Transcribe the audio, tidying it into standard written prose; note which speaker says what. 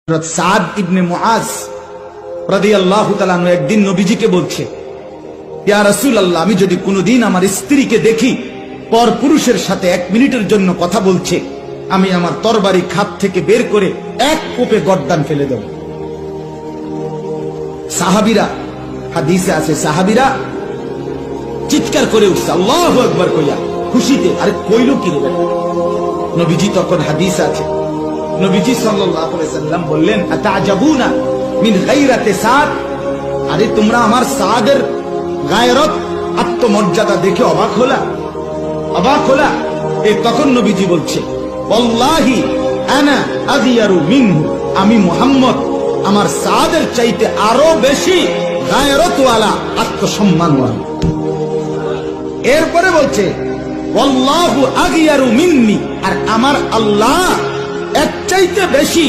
Speaker 1: হযরত সাদ ইবনে মুআজ রাদিয়াল্লাহু তাআলা আনহু একদিন নবীজিকে বলছে, ইয়া রাসূলুল্লাহ, আমি যদি কোনোদিন আমার স্ত্রীকে দেখি পর পুরুষের সাথে 1 মিনিটের জন্য কথা বলছে, আমি আমার তরবারি খাপ থেকে বের করে এক কোপে গর্দান ফেলে দেব। সাহাবীরা, হাদিসে আছে, সাহাবীরা চিৎকার করে উঠছে আল্লাহু আকবার কইয়া খুশিতে। আরে কইল কি রে? নবীজি তখন হাদিস আছে, নবীজি সাল্লাল্লাহু আলাইহি ওয়াসাল্লাম বললেন, আতাজাবুনা মিন গায়রাতি সাদ, আরে তোমরা আমার সাদের গায়রত, আত্মমর্যাদা দেখে অবাক হলা? অবাক হলা? তখন নবীজি বলছে, ওয়াল্লাহি আনা আগিয়ারু মিনহু, আমি মুহাম্মদ আমার সাদের চাইতে আরো বেশি গায়রতওয়ালা, আত্মসম্মানওয়ালা। এরপরে বলছে, ওয়াল্লাহু আগিয়ারু মিন্নি, আর আমার আল্লাহ এর চাইতে বেশি